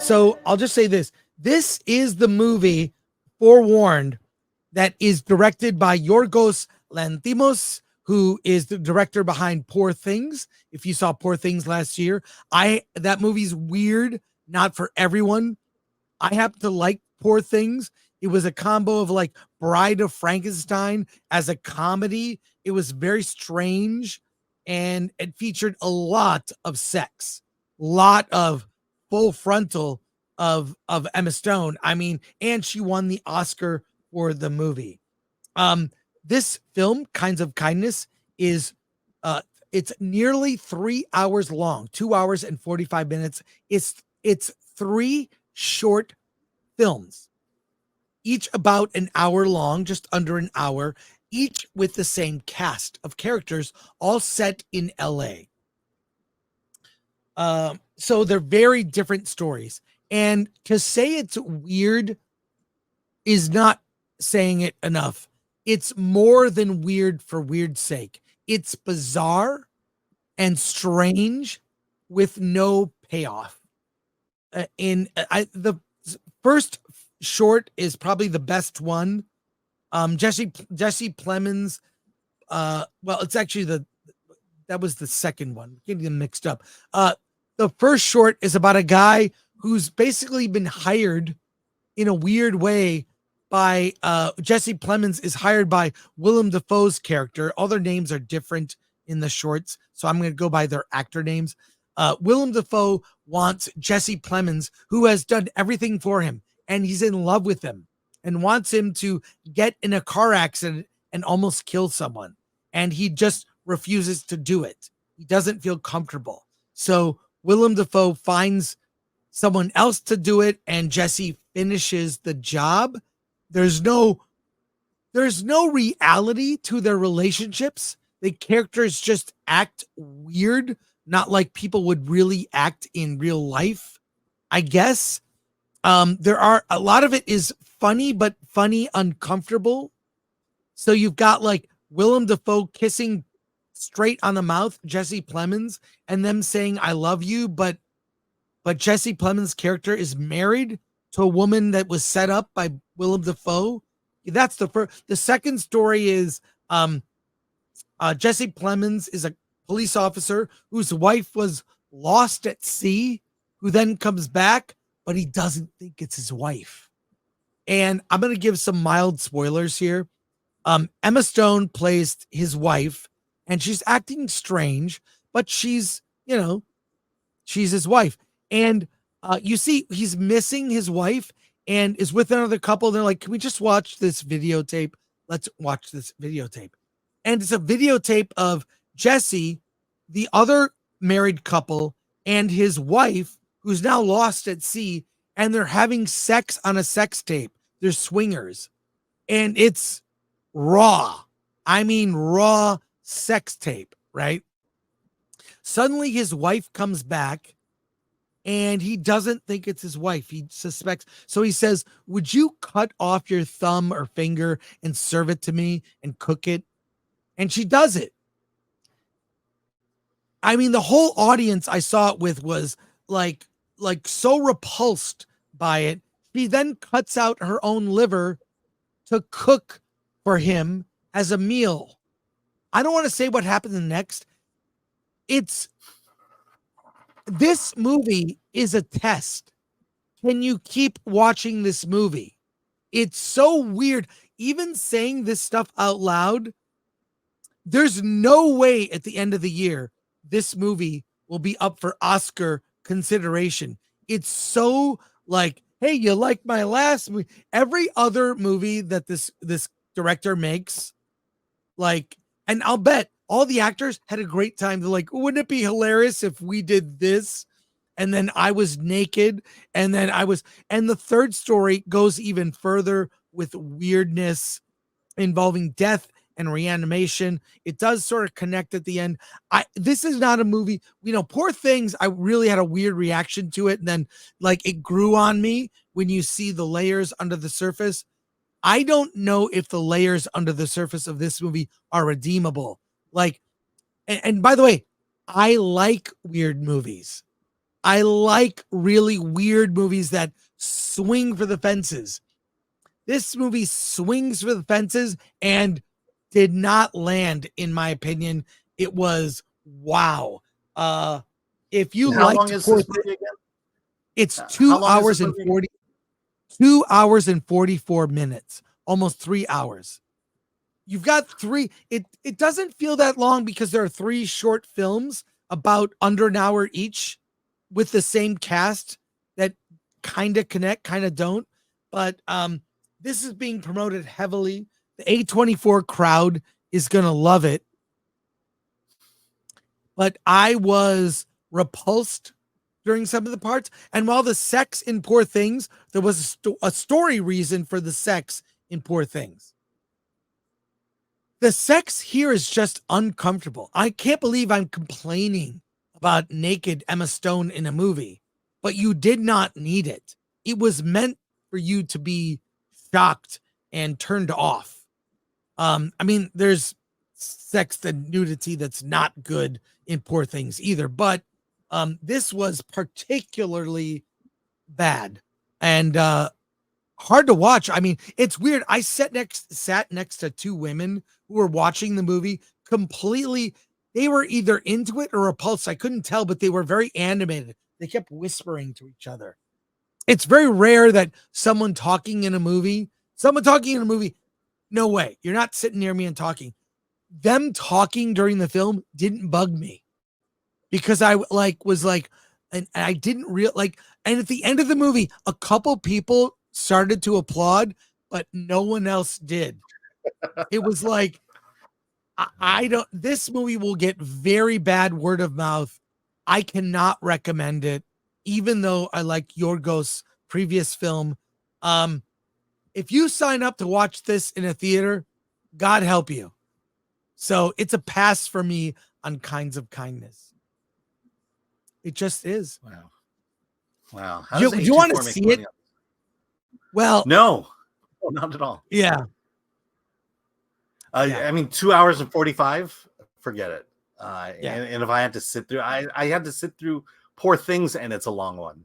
So I'll just say this. This is the movie, forewarned, that is directed by Yorgos Lanthimos, who is the director behind Poor Things. If you saw Poor Things last year, that movie's weird, not for everyone. I happen to like Poor Things. It was a combo of like Bride of Frankenstein as a comedy. It was very strange and it featured a lot of sex, lot of full frontal of Emma Stone. I mean, and she won the Oscar for the movie. Um, this film, Kinds of Kindness, is it's nearly 3 hours long, 2 hours and 45 minutes. It's three short films, each about an hour long, just under an hour, each with the same cast of characters, all set in LA. So they're very different stories. And to say it's weird is not saying it enough. It's more than weird for weird's sake. It's bizarre and strange with no payoff. The first short is probably the best one. Jesse Plemons. Well, it's actually that was the second one. Getting them mixed up. The first short is about a guy who's basically been hired in a weird way by Jesse Plemons is hired by Willem Dafoe's character. All their names are different in the shorts, so I'm going to go by their actor names. Willem Dafoe wants Jesse Plemons, who has done everything for him, and he's in love with him, and wants him to get in a car accident and almost kill someone. And he just refuses to do it. He doesn't feel comfortable. So Willem Dafoe finds someone else to do it, and Jesse finishes the job. There's no reality to their relationships. The characters just act weird, not like people would really act in real life, I guess. There are a lot of it is funny, but funny uncomfortable. So you've got like Willem Dafoe kissing straight on the mouth Jesse Plemons and them saying I love you, but Jesse Plemons' character is married to a woman that was set up by Willem Dafoe. That's the first. The second story is Jesse Plemons is a police officer whose wife was lost at sea, who then comes back, but he doesn't think it's his wife. And I'm going to give some mild spoilers here. Emma Stone plays his wife, and she's acting strange, but she's his wife. And you see he's missing his wife and is with another couple. They're like, can we just watch this videotape? Let's watch this videotape. And it's a videotape of Jesse, the other married couple, and his wife, who's now lost at sea, and they're having sex on a sex tape. They're swingers. And it's raw. I mean, raw sex tape, right? Suddenly his wife comes back and he doesn't think it's his wife. He suspects. So he says, would you cut off your thumb or finger and serve it to me and cook it? And she does it. I mean, the whole audience I saw it with was like so repulsed by it. She then cuts out her own liver to cook for him as a meal. I don't want to say what happens next. This movie is a test. Can you keep watching this movie? It's so weird. Even saying this stuff out loud, there's no way at the end of the year this movie will be up for Oscar consideration. It's so like, hey, you like my last movie? Every other movie that this director makes, like, and I'll bet all the actors had a great time. They're like, wouldn't it be hilarious if we did this? And then I was naked. And then and the third story goes even further with weirdness involving death and reanimation. It does sort of connect at the end. This is not a movie, Poor Things. I really had a weird reaction to it. And then like it grew on me when you see the layers under the surface. I don't know if the layers under the surface of this movie are redeemable. Like, and by the way, I like weird movies. I like really weird movies that swing for the fences. This movie swings for the fences and did not land, in my opinion. It was wow. If you How long liked is Poor this Things, movie again? it's How 2 long is hours this and movie? 40 2 hours and 44 minutes, almost 3 hours. You've got three. It doesn't feel that long because there are three short films about under an hour each with the same cast that kind of connect, kind of don't. But this is being promoted heavily. The A24 crowd is going to love it. But I was repulsed during some of the parts. And while the sex in Poor Things, there was a story reason for the sex in Poor Things. The sex here is just uncomfortable. I can't believe I'm complaining about naked Emma Stone in a movie, but you did not need it. It was meant for you to be shocked and turned off. I mean, there's sex and nudity that's not good in Poor Things either, but this was particularly bad and hard to watch. I mean, it's weird. I sat next to two women who were watching the movie completely. They were either into it or repulsed. I couldn't tell, but they were very animated. They kept whispering to each other. It's very rare that someone talking in a movie, no way. You're not sitting near me and talking. Them talking during the film didn't bug me because I was like, and I didn't and at the end of the movie, a couple people started to applaud, but no one else did. It was like, I don't, this movie will get very bad word of mouth. I cannot recommend it, even though I like Yorgos' previous film. If you sign up to watch this in a theater, God help you. So it's a pass for me on Kinds of Kindness. It just is. Wow. How do you want to see it? Well, no, not at all. Yeah. I mean, 2 hours and 45, forget it. And if I had to sit through, I had to sit through Poor Things, and it's a long one.